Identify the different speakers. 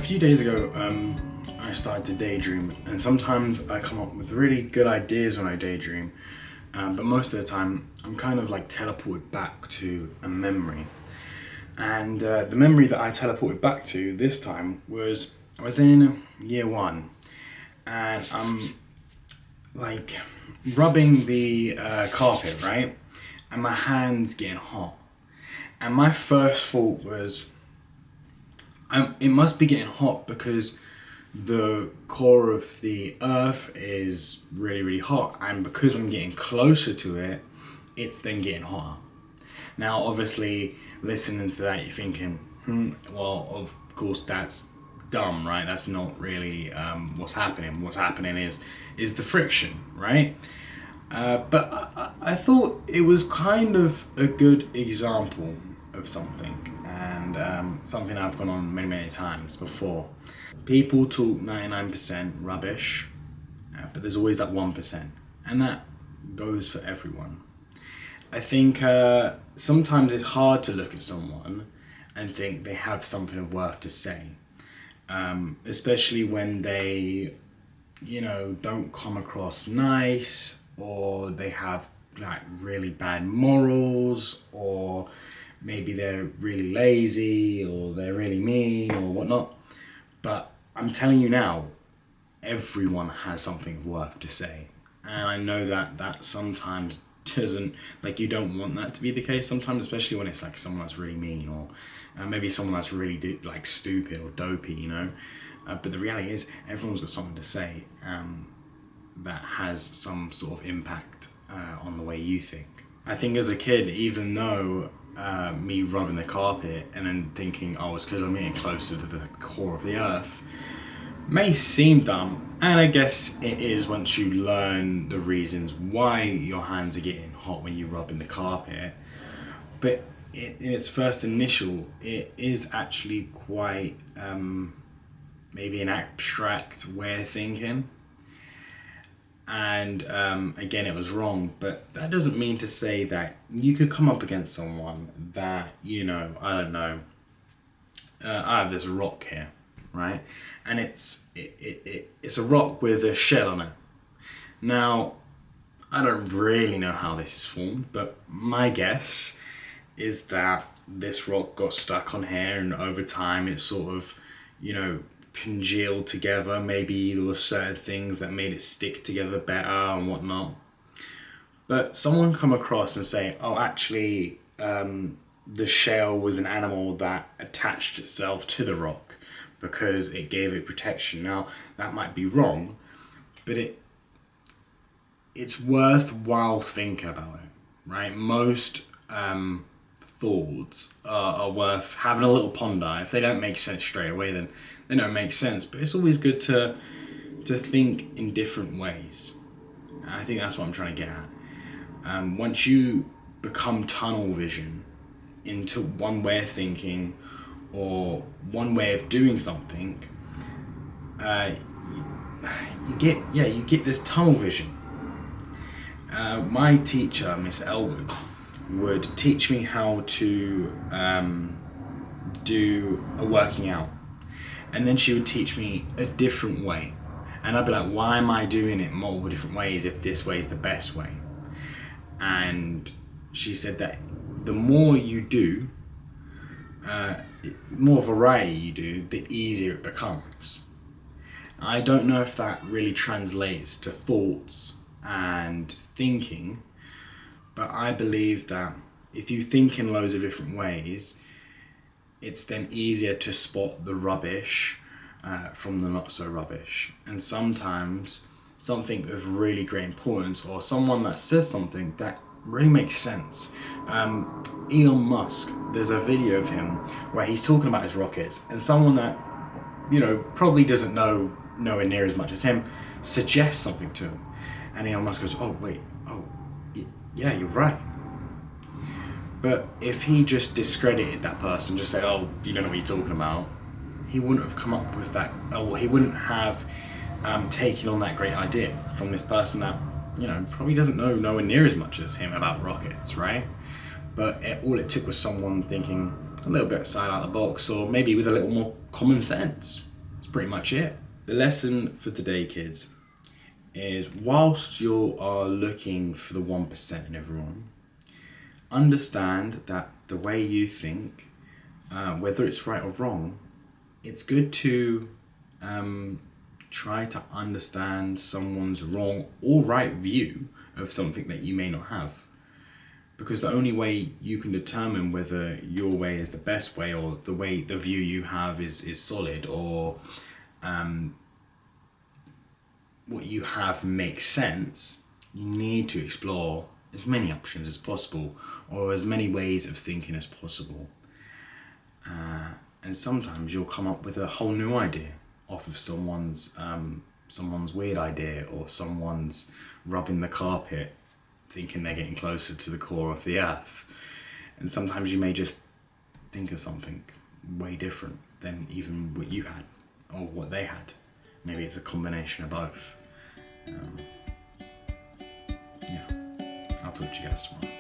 Speaker 1: few days ago, I started to daydream, and sometimes I come up with really good ideas when I daydream, but most of the time I'm kind of like teleported back to a memory. And the memory that I teleported back to this time was I was in year one, and I'm like rubbing the carpet, right? And my hands getting hot. And my first thought was, it must be getting hot because the core of the earth is really, really hot. And because I'm getting closer to it, it's then getting hotter. Now, obviously, listening to that, you're thinking, well, of course, that's dumb, right? That's not really what's happening. What's happening is the friction, right? But I thought it was kind of a good example of something, and something I've gone on many, many times before. People talk 99% rubbish, but there's always that 1%, and that goes for everyone. I think sometimes it's hard to look at someone and think they have something of worth to say, especially when they, don't come across nice, or they have like really bad morals, or maybe they're really lazy, or they're really mean, or whatnot. But I'm telling you now, everyone has something of worth to say. And I know that sometimes doesn't, like, you don't want that to be the case sometimes, especially when it's like someone that's really mean, or maybe someone that's really like stupid or dopey, But the reality is, everyone's got something to say that has some sort of impact on the way you think. I think as a kid, even though me rubbing the carpet and then thinking, oh, it's because I'm getting closer to the core of the earth, may seem dumb, and I guess it is once you learn the reasons why your hands are getting hot when you rub in the carpet. But in its first initial, it is actually quite maybe an abstract way of thinking. And again, it was wrong, but that doesn't mean to say that you could come up against someone that, I don't know, I have this rock here, right? And it's a rock with a shell on it. Now, I don't really know how this is formed, but my guess is that this rock got stuck on here, and over time it sort of, congealed together. Maybe there were certain things that made it stick together better and whatnot. But someone come across and say, oh, actually, the shell was an animal that attached itself to the rock because it gave it protection. Now, that might be wrong, but it's worthwhile thinking about it, right? Most thoughts are worth having a little ponder. If they don't make sense straight away, then they don't make sense. But it's always good to think in different ways. And I think that's what I'm trying to get at. Once you become tunnel vision into one way of thinking or one way of doing something, you get this tunnel vision. My teacher, Miss Elwood, would teach me how to do a working out, and then she would teach me a different way, and I'd be like, why am I doing it multiple different ways if this way is the best way? And she said that the more you do, more variety you do, the easier it becomes. I don't know if that really translates to thoughts and thinking, but I believe that if you think in loads of different ways, it's then easier to spot the rubbish from the not so rubbish. And sometimes something of really great importance, or someone that says something that really makes sense. Elon Musk, there's a video of him where he's talking about his rockets, and someone that, probably doesn't know nowhere near as much as him suggests something to him. And Elon Musk goes, oh, wait, yeah, you're right. But if he just discredited that person, just said, oh, you don't know what you're talking about, he wouldn't have come up with that, or he wouldn't have taken on that great idea from this person that, probably doesn't know nowhere near as much as him about rockets, right? But all it took was someone thinking a little bit outside out the box, or maybe with a little more common sense. pretty much it. The lesson for today, kids, is whilst you are looking for the 1% in everyone, understand that the way you think, whether it's right or wrong, it's good to try to understand someone's wrong or right view of something that you may not have. Because the only way you can determine whether your way is the best way, or the view you have is solid, or what you have makes sense, you need to explore as many options as possible, or as many ways of thinking as possible. And sometimes you'll come up with a whole new idea off of someone's weird idea, or someone's rubbing the carpet thinking they're getting closer to the core of the earth. And sometimes you may just think of something way different than even what you had or what they had. Maybe it's a combination of both. Yeah, I'll talk to you guys tomorrow.